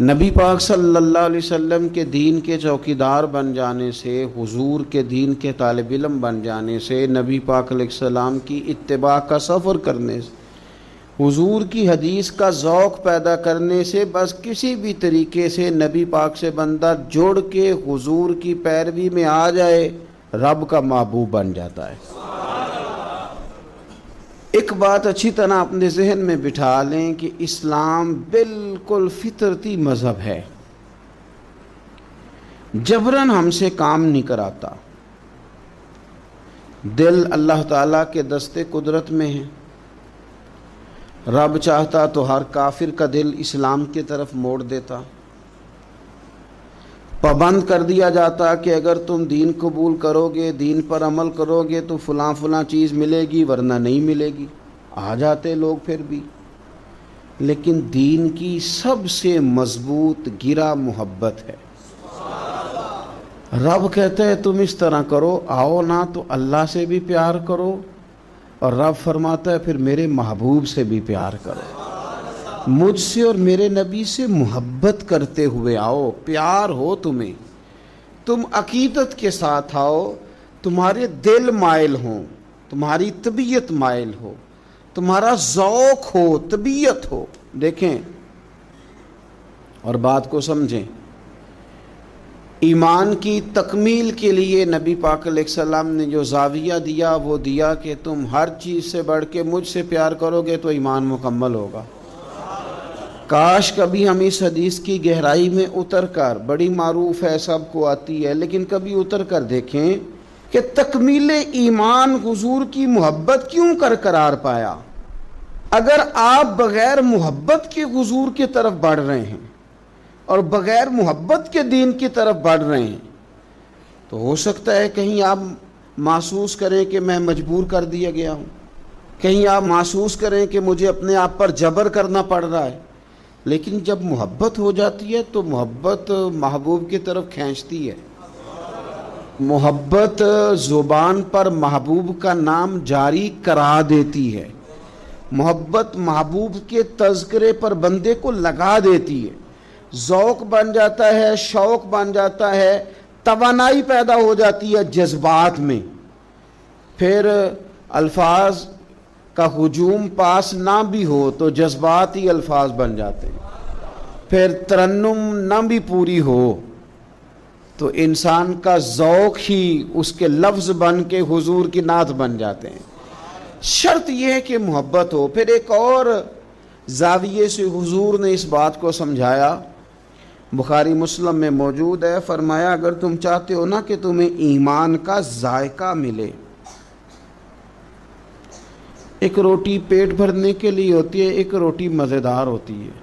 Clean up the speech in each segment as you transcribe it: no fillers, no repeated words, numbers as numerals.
نبی پاک صلی اللہ علیہ وسلم کے دین کے چوکیدار بن جانے سے، حضور کے دین کے طالب علم بن جانے سے، نبی پاک علیہ السلام کی اتباع کا سفر کرنے سے، حضور کی حدیث کا ذوق پیدا کرنے سے، بس کسی بھی طریقے سے نبی پاک سے بندہ جوڑ کے حضور کی پیروی میں آ جائے، رب کا محبوب بن جاتا ہے۔ ایک بات اچھی طرح اپنے ذہن میں بٹھا لیں کہ اسلام بالکل فطرتی مذہب ہے، جبراً ہم سے کام نہیں کراتا۔ دل اللہ تعالیٰ کے دستے قدرت میں ہے، رب چاہتا تو ہر کافر کا دل اسلام کی طرف موڑ دیتا، پابند کر دیا جاتا کہ اگر تم دین قبول کرو گے، دین پر عمل کرو گے تو فلاں فلاں چیز ملے گی، ورنہ نہیں ملے گی۔ آ جاتے لوگ پھر بھی، لیکن دین کی سب سے مضبوط گرہ محبت ہے۔ رب کہتا ہے تم اس طرح کرو، آؤ نا تو اللہ سے بھی پیار کرو، اور رب فرماتا ہے پھر میرے محبوب سے بھی پیار کرو، مجھ سے اور میرے نبی سے محبت کرتے ہوئے آؤ، پیار ہو تمہیں، تم عقیدت کے ساتھ آؤ، تمہارے دل مائل ہوں، تمہاری طبیعت مائل ہو، تمہارا ذوق ہو، طبیعت ہو۔ دیکھیں اور بات کو سمجھیں، ایمان کی تکمیل کے لیے نبی پاک علیہ السلام نے جو زاویہ دیا وہ دیا کہ تم ہر چیز سے بڑھ کے مجھ سے پیار کرو گے تو ایمان مکمل ہوگا۔ کاش کبھی ہم اس حدیث کی گہرائی میں اتر کر، بڑی معروف ہے، سب کو آتی ہے، لیکن کبھی اتر کر دیکھیں کہ تکمیل ایمان حضور کی محبت کیوں قرار پایا۔ اگر آپ بغیر محبت کے حضور کی طرف بڑھ رہے ہیں اور بغیر محبت کے دین کی طرف بڑھ رہے ہیں تو ہو سکتا ہے کہیں آپ محسوس کریں کہ میں مجبور کر دیا گیا ہوں، کہیں آپ محسوس کریں کہ مجھے اپنے آپ پر جبر کرنا پڑ رہا ہے، لیکن جب محبت ہو جاتی ہے تو محبت محبوب کی طرف کھینچتی ہے۔ محبت زبان پر محبوب کا نام جاری کرا دیتی ہے، محبت محبوب کے تذکرے پر بندے کو لگا دیتی ہے، ذوق بن جاتا ہے، شوق بن جاتا ہے، توانائی پیدا ہو جاتی ہے جذبات میں، پھر الفاظ کا ہجوم پاس نہ بھی ہو تو جذبات ہی الفاظ بن جاتے ہیں، پھر ترنم نہ بھی پوری ہو تو انسان کا ذوق ہی اس کے لفظ بن کے حضور کی نعت بن جاتے ہیں۔ شرط یہ ہے کہ محبت ہو۔ پھر ایک اور زاویے سے حضور نے اس بات کو سمجھایا، بخاری مسلم میں موجود ہے، فرمایا اگر تم چاہتے ہو نا کہ تمہیں ایمان کا ذائقہ ملے، ایک روٹی پیٹ بھرنے کے لیے ہوتی ہے، ایک روٹی مزیدار ہوتی ہے۔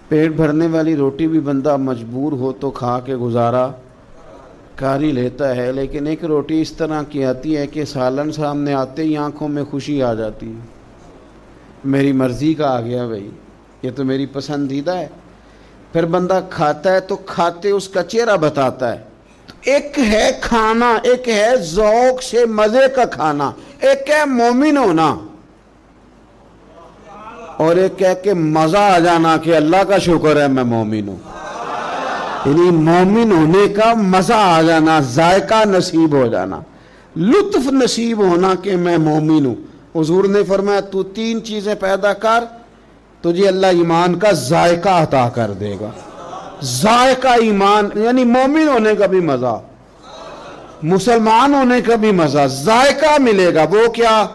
پیٹ بھرنے والی روٹی بھی بندہ مجبور ہو تو کھا کے گزارا کر ہی لیتا ہے، لیکن ایک روٹی اس طرح کی آتی ہے کہ سالن سامنے آتے ہی آنکھوں میں خوشی آ جاتی ہے، میری مرضی کا آ گیا بھائی، یہ تو میری پسندیدہ ہے۔ پھر بندہ کھاتا ہے تو کھاتے اس کا چہرہ بتاتا ہے۔ ایک ہے کھانا، ایک ہے ذوق سے مزے کا کھانا، ایک ہے مومن ہونا، اور ایک ہے کہ مزہ آ جانا کہ اللہ کا شکر ہے میں مومن ہوں، یعنی مومن ہونے کا مزہ آ جانا، ذائقہ نصیب ہو جانا، لطف نصیب ہونا کہ میں مومن ہوں۔ حضور نے فرمایا تو تین چیزیں پیدا کر، تجھے اللہ ایمان کا ذائقہ عطا کر دے گا۔ ذائقہ ایمان یعنی مومن ہونے کا بھی مزہ، مسلمان ہونے کا بھی مزہ، ذائقہ ملے گا۔ وہ کیا؟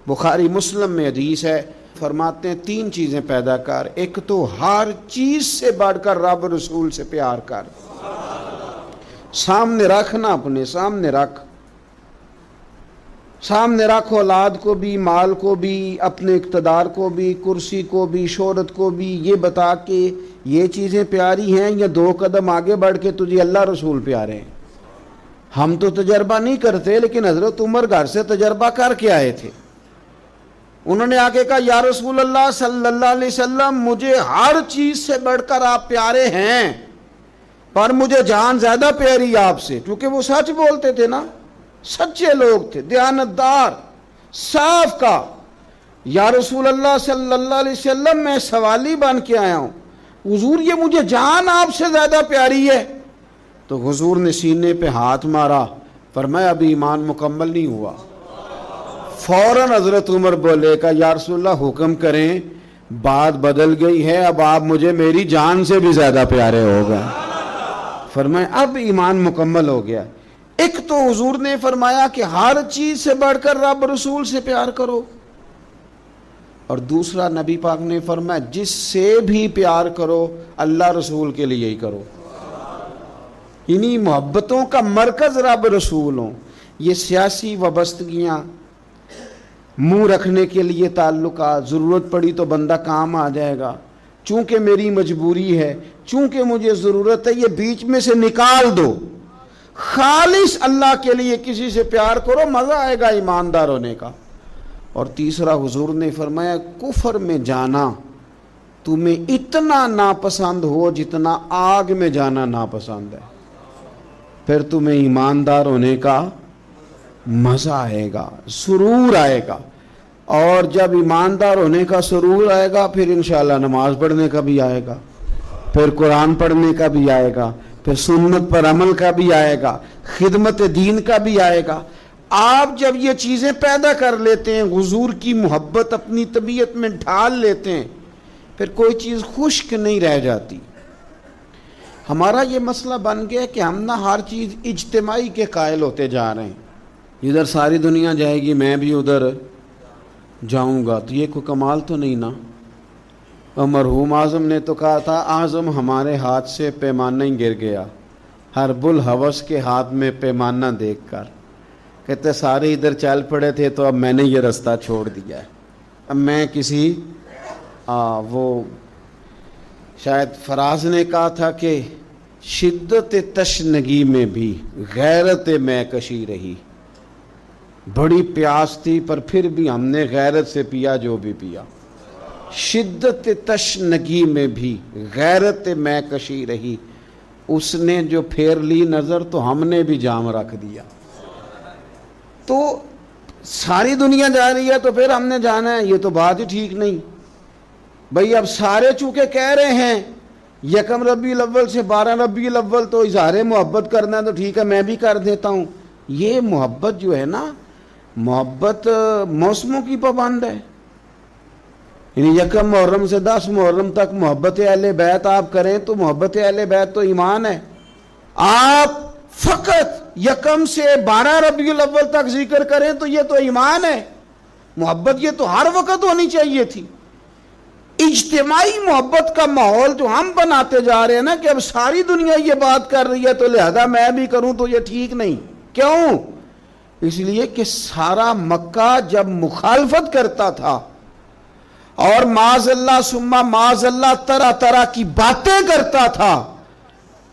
بخاری مسلم میں حدیث ہے، فرماتے ہیں تین چیزیں پیدا کر، ایک تو ہر چیز سے بڑھ کر رب رسول سے پیار کر، سامنے رکھنا، اپنے سامنے رکھ، سامنے رکھ اولاد کو بھی، مال کو بھی، اپنے اقتدار کو بھی، کرسی کو بھی، شہرت کو بھی، یہ بتا کہ یہ چیزیں پیاری ہیں، یا دو قدم آگے بڑھ کے تجھے اللہ رسول پیارے ہیں۔ ہم تو تجربہ نہیں کرتے، لیکن حضرت عمر گھر سے تجربہ کر کے آئے تھے۔ انہوں نے آگے کہا یا رسول اللہ صلی اللہ علیہ وسلم، مجھے ہر چیز سے بڑھ کر آپ پیارے ہیں، پر مجھے جان زیادہ پیاری آپ سے، کیونکہ وہ سچ بولتے تھے نا، سچے لوگ تھے، دیانتدار، صاف کا۔ یا رسول اللہ صلی اللہ علیہ وسلم، میں سوالی بن کے آیا ہوں، حضور یہ مجھے جان آپ سے زیادہ پیاری ہے. تو حضور نے سینے پہ ہاتھ مارا، فرمایا ابھی ایمان مکمل نہیں ہوا. فوراً حضرت عمر بولے کہ یا رسول اللہ حکم کریں، بات بدل گئی ہے، اب آپ مجھے میری جان سے بھی زیادہ پیارے ہو گئے. فرمایا اب ایمان مکمل ہو گیا. ایک تو حضور نے فرمایا کہ ہر چیز سے بڑھ کر رب رسول سے پیار کرو، اور دوسرا نبی پاک نے فرمایا جس سے بھی پیار کرو اللہ رسول کے لیے ہی کرو. انہی محبتوں کا مرکز رب رسول ہوں. یہ سیاسی وابستگیاں، منہ رکھنے کے لیے تعلقات، ضرورت پڑی تو بندہ کام آ جائے گا، چونکہ میری مجبوری ہے، چونکہ مجھے ضرورت ہے، یہ بیچ میں سے نکال دو. خالص اللہ کے لیے کسی سے پیار کرو، مزہ آئے گا ایماندار ہونے کا. اور تیسرا حضور نے فرمایا کفر میں جانا تمہیں اتنا ناپسند ہو جتنا آگ میں جانا ناپسند ہے، پھر تمہیں ایماندار ہونے کا مزہ آئے گا، سرور آئے گا. اور جب ایماندار ہونے کا سرور آئے گا پھر انشاءاللہ نماز پڑھنے کا بھی آئے گا، پھر قرآن پڑھنے کا بھی آئے گا، پھر سنت پر عمل کا بھی آئے گا، خدمت دین کا بھی آئے گا. آپ جب یہ چیزیں پیدا کر لیتے ہیں، حضور کی محبت اپنی طبیعت میں ڈھال لیتے ہیں، پھر کوئی چیز خشک نہیں رہ جاتی. ہمارا یہ مسئلہ بن گیا کہ ہم نہ ہر چیز اجتماعی کے قائل ہوتے جا رہے ہیں. ادھر ساری دنیا جائے گی میں بھی ادھر جاؤں گا، تو یہ کوئی کمال تو نہیں نا. اور مرحوم اعظم نے تو کہا تھا اعظم ہمارے ہاتھ سے پیمانہ ہی گر گیا، ہر بل ہوس کے ہاتھ میں پیمانہ دیکھ کر. کہتے سارے ادھر چل پڑے تھے تو اب میں نے یہ رستہ چھوڑ دیا ہے. اب میں کسی وہ شاید فراز نے کہا تھا کہ شدت تشنگی میں بھی غیرت میں کشی رہی. بڑی پیاس تھی پر پھر بھی ہم نے غیرت سے پیا جو بھی پیا. شدت تشنگی میں بھی غیرت میں کشی رہی. اس نے جو پھیر لی نظر تو ہم نے بھی جام رکھ دیا. تو ساری دنیا جا رہی ہے تو پھر ہم نے جانا ہے، یہ تو بات ہی ٹھیک نہیں. بھئی اب سارے چونکہ کہہ رہے ہیں یکم ربیع الاول سے 12 ربیع الاول تو اظہار محبت کرنا ہے تو ٹھیک ہے میں بھی کر دیتا ہوں. یہ محبت جو ہے نا، محبت موسموں کی پابند ہے. یعنی یکم محرم سے 10 محرم تک محبت اہل بیت آپ کریں تو محبت اہل بیت تو ایمان ہے. آپ فقط یکم سے 12 ربیع الاول تک ذکر کریں تو یہ تو ایمان ہے. محبت یہ تو ہر وقت ہونی چاہیے تھی. اجتماعی محبت کا ماحول جو ہم بناتے جا رہے ہیں نا کہ اب ساری دنیا یہ بات کر رہی ہے تو لہذا میں بھی کروں، تو یہ ٹھیک نہیں. کیوں؟ اس لیے کہ سارا مکہ جب مخالفت کرتا تھا اور معاذ اللہ ثم معاذ اللہ طرح طرح کی باتیں کرتا تھا،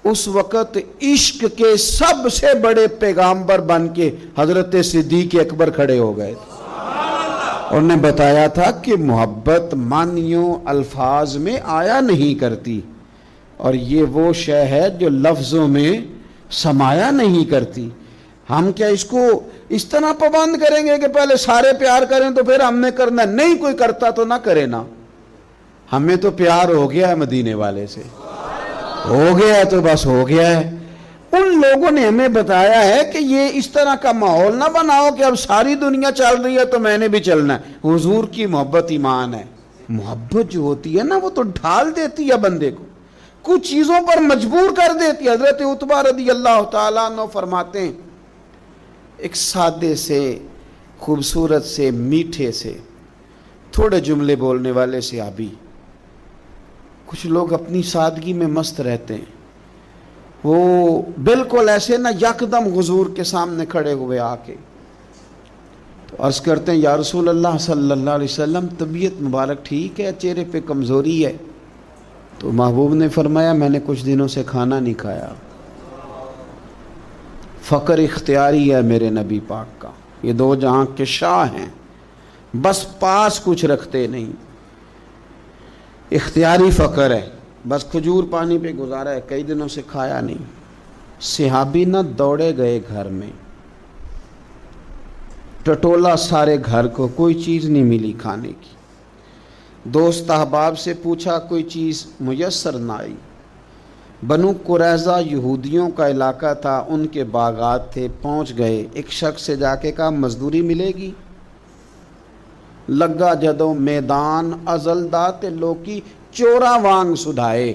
اس وقت عشق کے سب سے بڑے پیغامبر بن کے حضرت صدیق اکبر کھڑے ہو گئے تھے. انہوں نے بتایا تھا کہ محبت معنیوں الفاظ میں آیا نہیں کرتی، اور یہ وہ شے ہے جو لفظوں میں سمایا نہیں کرتی. ہم کیا اس کو اس طرح پابند کریں گے کہ پہلے سارے پیار کریں تو پھر ہم نے کرنا؟ نہیں، کوئی کرتا تو نہ کرے نا. ہمیں تو پیار ہو گیا ہے مدینے والے سے، ہو گیا ہے تو بس ہو گیا ہے. ان لوگوں نے ہمیں بتایا ہے کہ یہ اس طرح کا ماحول نہ بناؤ کہ اب ساری دنیا چل رہی ہے تو میں نے بھی چلنا ہے. حضور کی محبت ایمان ہے. محبت جو ہوتی ہے نا وہ تو ڈھال دیتی ہے بندے کو، کچھ چیزوں پر مجبور کر دیتی ہے. حضرت عتبہ رضی اللہ تعالیٰ عنہ فرماتے ہیں ایک سادے سے، خوبصورت سے، میٹھے سے، تھوڑے جملے بولنے والے صحابی. کچھ لوگ اپنی سادگی میں مست رہتے ہیں، وہ بالکل ایسے نہ یکدم حضور کے سامنے کھڑے ہوئے آ کے تو عرض کرتے ہیں یا رسول اللہ صلی اللہ علیہ وسلم طبیعت مبارک ٹھیک ہے، چہرے پہ کمزوری ہے. تو محبوب نے فرمایا میں نے کچھ دنوں سے کھانا نہیں کھایا. فقر اختیاری ہے میرے نبی پاک کا، یہ دو جہاں کے شاہ ہیں، بس پاس کچھ رکھتے نہیں. اختیاری فقر ہے، بس کھجور پانی پہ گزارا ہے، کئی دنوں سے کھایا نہیں. صحابی نہ دوڑے گئے گھر میں، ٹٹولا سارے گھر کو، کوئی چیز نہیں ملی کھانے کی. دوست احباب سے پوچھا، کوئی چیز میسر نہ آئی۔ بنو قریظہ یہودیوں کا علاقہ تھا، ان کے باغات تھے، پہنچ گئے۔ ایک شخص سے جا کے کہا مزدوری ملے گی؟ لگا جدوں میدان ازل دا تے لوکی چورا وانگ سدھائے۔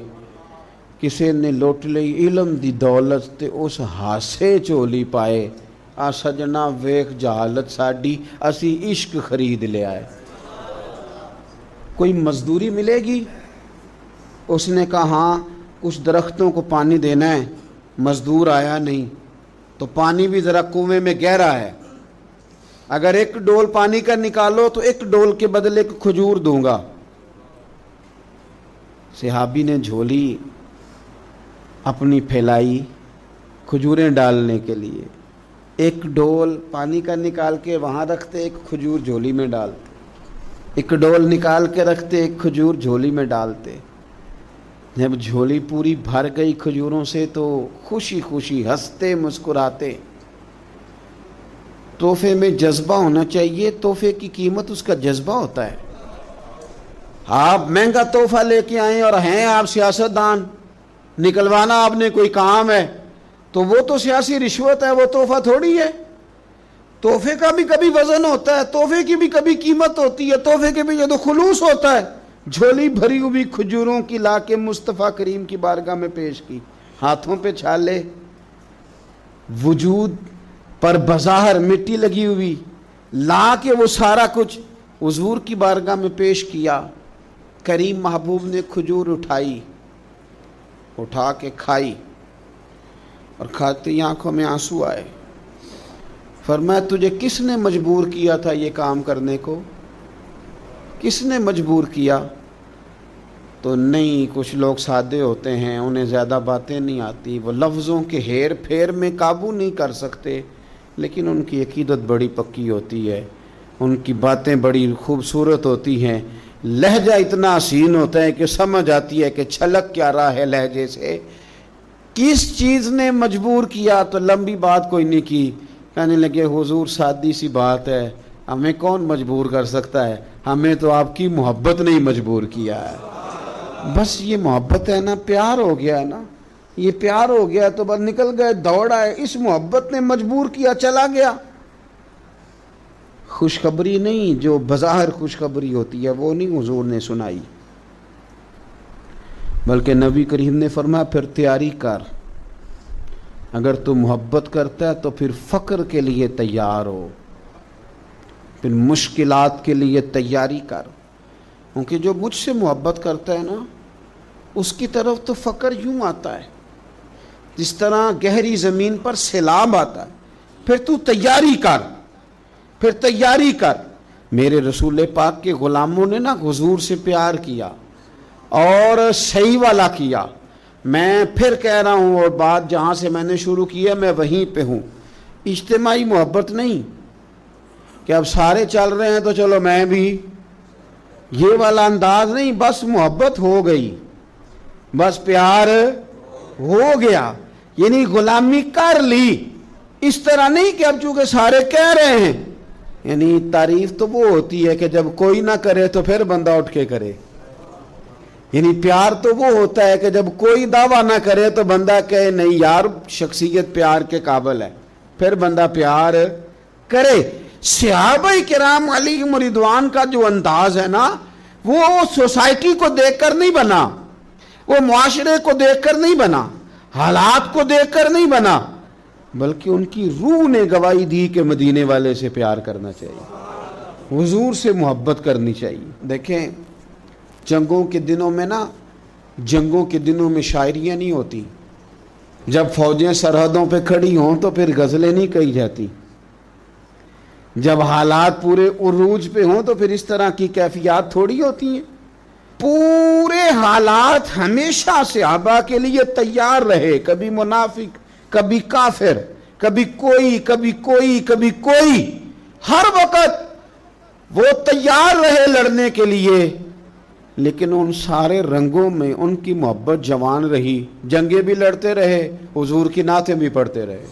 کسی نے لوٹ لئی علم دی دولت تے اس ہاسے چولی پائے۔ آ سجنا ویکھ جہالت ساڈی، اسی عشق خرید لیا ہے۔ کوئی مزدوری ملے گی؟ اس نے کہا ہاں، کچھ درختوں کو پانی دینا ہے۔ مزدور آیا نہیں تو پانی بھی ذرا کنویں میں گہرا ہے، اگر ایک ڈول پانی کا نکالو تو ایک ڈول کے بدلے ایک کھجور دوں گا۔ صحابی نے جھولی اپنی پھیلائی کھجوریں ڈالنے کے لیے، ایک ڈول پانی کا نکال کے وہاں رکھتے، ایک کھجور جھولی میں ڈالتے، ایک ڈول نکال کے رکھتے، ایک کھجور جھولی میں ڈالتے۔ جب جھولی پوری بھر گئی کھجوروں سے تو خوشی خوشی ہنستے مسکراتے۔ تحفے میں جذبہ ہونا چاہیے، تحفے کی قیمت اس کا جذبہ ہوتا ہے۔ آپ مہنگا تحفہ لے کے آئیں اور ہیں آپ سیاستدان، نکلوانا آپ نے کوئی کام ہے تو وہ تو سیاسی رشوت ہے، وہ تحفہ تھوڑی ہے۔ تحفے کا بھی کبھی وزن ہوتا ہے، تحفے کی بھی کبھی قیمت ہوتی ہے، تحفے کے بھی جدو خلوص ہوتا ہے۔ جھولی بھری ہوئی کھجوروں کی لا کے مصطفیٰ کریم کی بارگاہ میں پیش کی، ہاتھوں پہ چھالے، وجود پر بظاہر مٹی لگی ہوئی، لا کے وہ سارا کچھ حضور کی بارگاہ میں پیش کیا۔ کریم محبوب نے کھجور اٹھائی، اٹھا کے کھائی، اور کھاتے ہی آنکھوں میں آنسو آئے۔ فرمایا تجھے کس نے مجبور کیا تھا یہ کام کرنے کو؟ کس نے مجبور کیا؟ تو نہیں، کچھ لوگ سادے ہوتے ہیں، انہیں زیادہ باتیں نہیں آتی، وہ لفظوں کے ہیر پھیر میں قابو نہیں کر سکتے، لیکن ان کی عقیدت بڑی پکی ہوتی ہے، ان کی باتیں بڑی خوبصورت ہوتی ہیں، لہجہ اتنا حسین ہوتا ہے کہ سمجھ آتی ہے کہ چھلک کیا رہا ہے لہجے سے۔ کس چیز نے مجبور کیا؟ تو لمبی بات کوئی نہیں کی، کہنے لگے حضور سادی سی بات ہے، ہمیں کون مجبور کر سکتا ہے، ہمیں تو آپ کی محبت نے ہی مجبور کیا ہے۔ بس یہ محبت ہے نا، پیار ہو گیا نا، یہ پیار ہو گیا تو بس نکل گئے، دوڑ آئے، اس محبت نے مجبور کیا، چلا گیا۔ خوشخبری نہیں، جو بظاہر خوشخبری ہوتی ہے وہ نہیں حضور نے سنائی، بلکہ نبی کریم نے فرمایا پھر تیاری کر، اگر تو محبت کرتا ہے تو پھر فقر کے لیے تیار ہو، پھر مشکلات کے لیے تیاری کر، کیونکہ جو مجھ سے محبت کرتا ہے نا اس کی طرف تو فقر یوں آتا ہے جس طرح گہری زمین پر سیلاب آتا ہے۔ پھر تو تیاری کر، پھر تیاری کر۔ میرے رسول پاک کے غلاموں نے نا حضور سے پیار کیا اور صحیح والا کیا۔ میں پھر کہہ رہا ہوں، اور بات جہاں سے میں نے شروع کی ہے میں وہیں پہ ہوں، اجتماعی محبت نہیں کہ اب سارے چل رہے ہیں تو چلو میں بھی، یہ والا انداز نہیں، بس محبت ہو گئی، بس پیار ہو گیا، یعنی غلامی کر لی۔ اس طرح نہیں کہ اب چونکہ سارے کہہ رہے ہیں، یعنی تعریف تو وہ ہوتی ہے کہ جب کوئی نہ کرے تو پھر بندہ اٹھ کے کرے، یعنی پیار تو وہ ہوتا ہے کہ جب کوئی دعویٰ نہ کرے تو بندہ کہے نہیں یار شخصیت پیار کے قابل ہے، پھر بندہ پیار کرے۔ صحابہ کرام علیہم رضوان کا جو انداز ہے نا، وہ سوسائٹی کو دیکھ کر نہیں بنا، وہ معاشرے کو دیکھ کر نہیں بنا، حالات کو دیکھ کر نہیں بنا، بلکہ ان کی روح نے گواہی دی کہ مدینے والے سے پیار کرنا چاہیے، حضور سے محبت کرنی چاہیے۔ دیکھیں جنگوں کے دنوں میں نا، جنگوں کے دنوں میں شاعریاں نہیں ہوتی، جب فوجیں سرحدوں پہ کھڑی ہوں تو پھر غزلیں نہیں کہی جاتی، جب حالات پورے عروج پہ ہوں تو پھر اس طرح کی کیفیات تھوڑی ہوتی ہیں۔ پورے حالات ہمیشہ صحابہ کے لیے تیار رہے، کبھی منافق، کبھی کافر، کبھی کوئی، کبھی کوئی، کبھی کوئی، ہر وقت وہ تیار رہے لڑنے کے لیے، لیکن ان سارے رنگوں میں ان کی محبت جوان رہی، جنگیں بھی لڑتے رہے، حضور کی نعتیں بھی پڑھتے رہے۔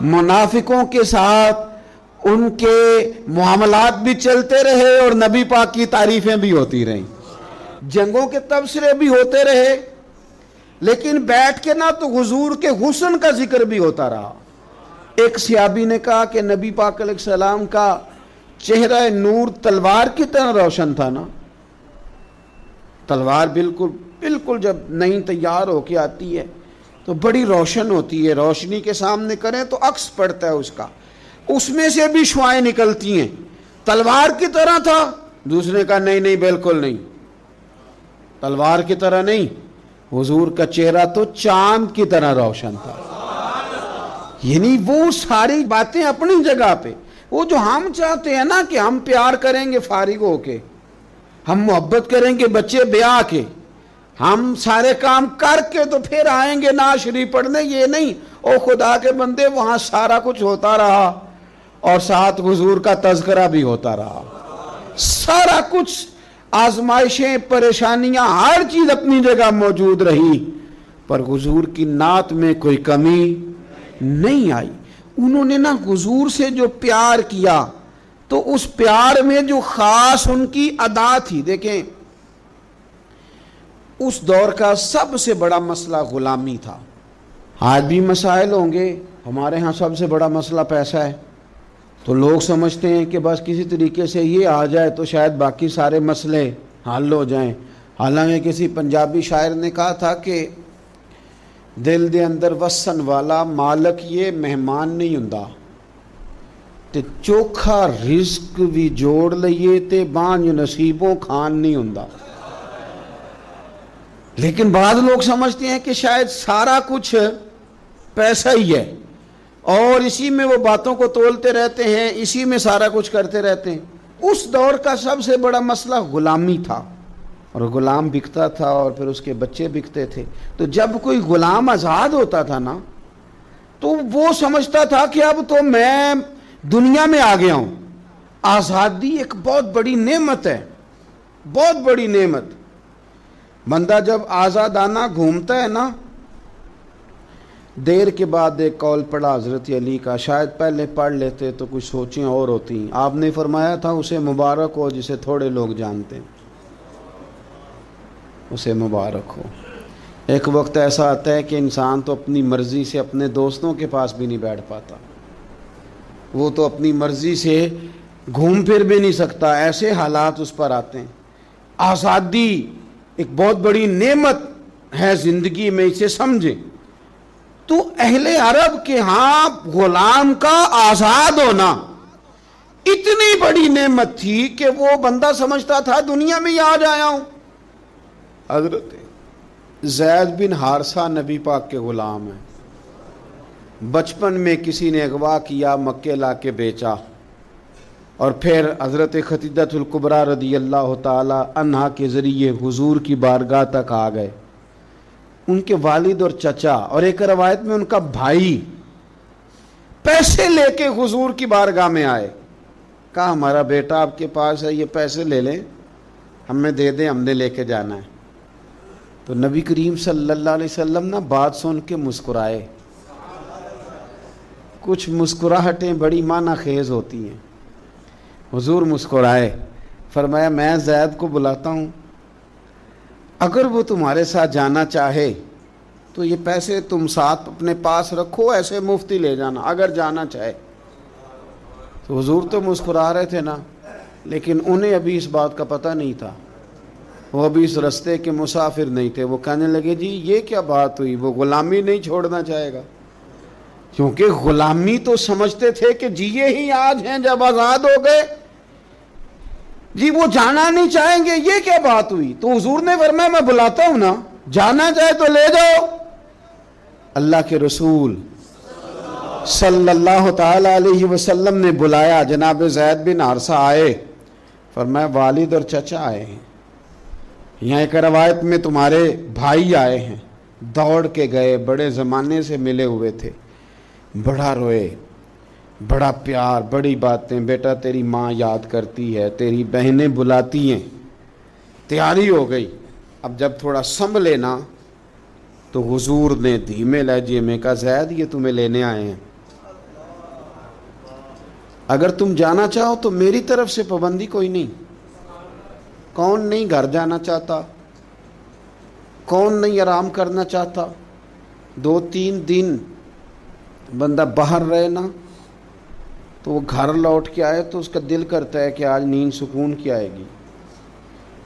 منافقوں کے ساتھ ان کے معاملات بھی چلتے رہے اور نبی پاک کی تعریفیں بھی ہوتی رہیں، جنگوں کے تبصرے بھی ہوتے رہے، لیکن بیٹھ کے نہ تو حضور کے حسن کا ذکر بھی ہوتا رہا۔ ایک صحابی نے کہا کہ نبی پاک علیہ السلام کا چہرہ نور تلوار کی طرح روشن تھا نا، تلوار بالکل جب نئی تیار ہو کے آتی ہے تو بڑی روشن ہوتی ہے، روشنی کے سامنے کریں تو عکس پڑتا ہے اس کا، اس میں سے بھی شعاعیں نکلتی ہیں، تلوار کی طرح تھا۔ دوسرے کا نہیں بالکل نہیں، تلوار کی طرح نہیں، حضور کا چہرہ تو چاند کی طرح روشن تھا۔ یعنی وہ ساری باتیں اپنی جگہ پہ، وہ جو ہم چاہتے ہیں نا کہ ہم پیار کریں گے فارغ ہو کے، ہم محبت کریں گے بچے بیاہ کے، ہم سارے کام کر کے تو پھر آئیں گے نعت شریف پڑھنے، یہ نہیں۔ او خدا کے بندے، وہاں سارا کچھ ہوتا رہا اور ساتھ حضور کا تذکرہ بھی ہوتا رہا، سارا کچھ، آزمائشیں، پریشانیاں، ہر چیز اپنی جگہ موجود رہی، پر حضور کی نعت میں کوئی کمی نہیں آئی۔ انہوں نے نا حضور سے جو پیار کیا تو اس پیار میں جو خاص ان کی ادا تھی، دیکھیں اس دور کا سب سے بڑا مسئلہ غلامی تھا۔ آج بھی مسائل ہوں گے، ہمارے ہاں سب سے بڑا مسئلہ پیسہ ہے، تو لوگ سمجھتے ہیں کہ بس کسی طریقے سے یہ آ جائے تو شاید باقی سارے مسئلے حل ہو جائیں۔ حالانکہ کسی پنجابی شاعر نے کہا تھا کہ دل دے اندر وسن والا مالک یہ مہمان نہیں ہوندا، تے چوکھا رزق بھی جوڑ لئیے تے بانج نصیبوں کھان نہیں ہوندا۔ لیکن بعض لوگ سمجھتے ہیں کہ شاید سارا کچھ پیسہ ہی ہے اور اسی میں وہ باتوں کو تولتے رہتے ہیں، اسی میں سارا کچھ کرتے رہتے ہیں۔ اس دور کا سب سے بڑا مسئلہ غلامی تھا، اور غلام بکتا تھا اور پھر اس کے بچے بکتے تھے۔ تو جب کوئی غلام آزاد ہوتا تھا نا تو وہ سمجھتا تھا کہ اب تو میں دنیا میں آ گیا ہوں۔ آزادی ایک بہت بڑی نعمت ہے، بہت بڑی نعمت۔ بندہ جب آزادانہ گھومتا ہے نا، دیر کے بعد ایک قول پڑھا حضرت علی کا، شاید پہلے پڑھ لیتے تو کچھ سوچیں اور ہوتی۔ آپ نے فرمایا تھا اسے مبارک ہو جسے تھوڑے لوگ جانتے ہیں، اسے مبارک ہو۔ ایک وقت ایسا آتا ہے کہ انسان تو اپنی مرضی سے اپنے دوستوں کے پاس بھی نہیں بیٹھ پاتا، وہ تو اپنی مرضی سے گھوم پھر بھی نہیں سکتا، ایسے حالات اس پر آتے ہیں۔ آزادی ایک بہت بڑی نعمت ہے زندگی میں، اسے سمجھیں۔ تو اہل عرب کے ہاں غلام کا آزاد ہونا اتنی بڑی نعمت تھی کہ وہ بندہ سمجھتا تھا دنیا میں ہی آج آیا ہوں۔ حضرت زید بن حارثہ نبی پاک کے غلام ہیں، بچپن میں کسی نے اغوا کیا، مکے لا کے بیچا، اور پھر حضرت خدیجہ الکبریٰ رضی اللہ تعالی عنہا کے ذریعے حضور کی بارگاہ تک آ گئے۔ ان کے والد اور چچا اور ایک روایت میں ان کا بھائی پیسے لے کے حضور کی بارگاہ میں آئے، کہا ہمارا بیٹا آپ کے پاس ہے، یہ پیسے لے لیں، ہمیں دے دیں، ہم نے لے کے جانا ہے۔ تو نبی کریم صلی اللہ علیہ وسلم نا بات سن کے مسکرائے۔ کچھ مسکراہٹیں بڑی معنی خیز ہوتی ہیں۔ حضور مسکرائے، فرمایا میں زید کو بلاتا ہوں، اگر وہ تمہارے ساتھ جانا چاہے تو یہ پیسے تم ساتھ اپنے پاس رکھو، ایسے مفتی لے جانا اگر جانا چاہے۔ تو حضور تو مسکرا رہے تھے نا، لیکن انہیں ابھی اس بات کا پتہ نہیں تھا، وہ ابھی اس رستے کے مسافر نہیں تھے۔ وہ کہنے لگے جی یہ کیا بات ہوئی، وہ غلامی نہیں چھوڑنا چاہے گا، کیونکہ غلامی تو سمجھتے تھے کہ جیے ہی آج ہیں جب آزاد ہو گئے، جی وہ جانا نہیں چاہیں گے، یہ کیا بات ہوئی۔ تو حضور نے فرمایا میں بلاتا ہوں نا، جانا چاہے تو لے جاؤ۔ اللہ کے رسول صلی اللہ تعالی علیہ وسلم نے بلایا، جناب زید بن حارثہ آئے، فرمایا والد اور چچا آئے ہیں، یہاں ایک روایت میں تمہارے بھائی آئے ہیں، دوڑ کے گئے، بڑے زمانے سے ملے ہوئے تھے، بڑا روئے، بڑا پیار، بڑی باتیں، بیٹا تیری ماں یاد کرتی ہے، تیری بہنیں بلاتی ہیں، تیاری ہو گئی۔ اب جب تھوڑا سنبھلے نا تو حضور نے دھیمے لہجے میں کہا زید یہ تمہیں لینے آئے ہیں۔ اگر تم جانا چاہو تو میری طرف سے پابندی کوئی نہیں. کون نہیں گھر جانا چاہتا؟ کون نہیں آرام کرنا چاہتا؟ 2-3 دن بندہ باہر رہے نا تو وہ گھر لوٹ کے آئے تو اس کا دل کرتا ہے کہ آج نیند سکون کی آئے گی.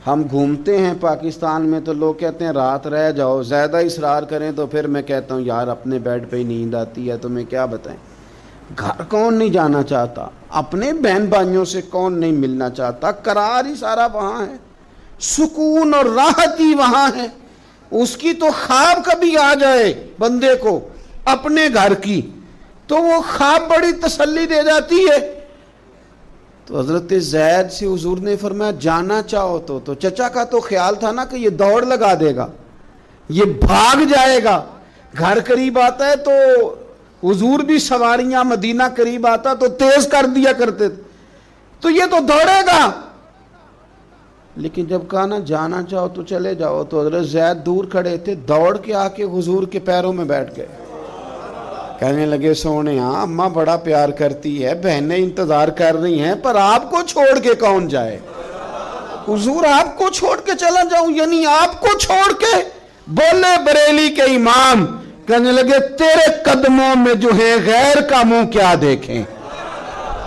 ہم گھومتے ہیں پاکستان میں تو لوگ کہتے ہیں رات رہ جاؤ، زیادہ اصرار کریں تو پھر میں کہتا ہوں یار اپنے بیڈ پہ ہی نیند آتی ہے، تمہیں کیا بتائیں. گھر کون نہیں جانا چاہتا؟ اپنے بہن بھائیوں سے کون نہیں ملنا چاہتا؟ قرار ہی سارا وہاں ہے، سکون اور راحت ہی وہاں ہے. اس کی تو خواب کبھی آ جائے بندے کو اپنے گھر کی تو وہ خواب بڑی تسلی دے جاتی ہے. تو حضرت زید سے حضور نے فرمایا جانا چاہو تو چچا کا تو خیال تھا نا کہ یہ دوڑ لگا دے گا، یہ بھاگ جائے گا. گھر قریب آتا ہے تو حضور بھی سواریاں، مدینہ قریب آتا تو تیز کر دیا کرتے تھے، تو یہ تو دوڑے گا. لیکن جب کہا نا جانا چاہو تو چلے جاؤ تو حضرت زید دور کھڑے تھے، دوڑ کے آ کے حضور کے پیروں میں بیٹھ گئے. کہنے لگے سونے اماں بڑا پیار کرتی ہے، بہنیں انتظار کر رہی ہیں، پر آپ کو چھوڑ کے کون جائے؟ حضور آپ کو چھوڑ کے چلا جاؤں؟ یعنی آپ کو چھوڑ کے؟ بولے بریلی کے امام، کہنے لگے تیرے قدموں میں جو ہے غیر کا منہ کیا دیکھیں،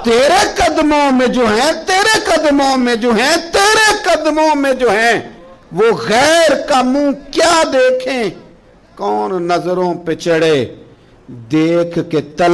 تیرے قدموں میں جو ہیں، تیرے قدموں میں جو ہیں، تیرے قدموں میں جو ہیں وہ غیر کا منہ کیا دیکھیں. کون نظروں پہ چڑھے دیکھ کے طلب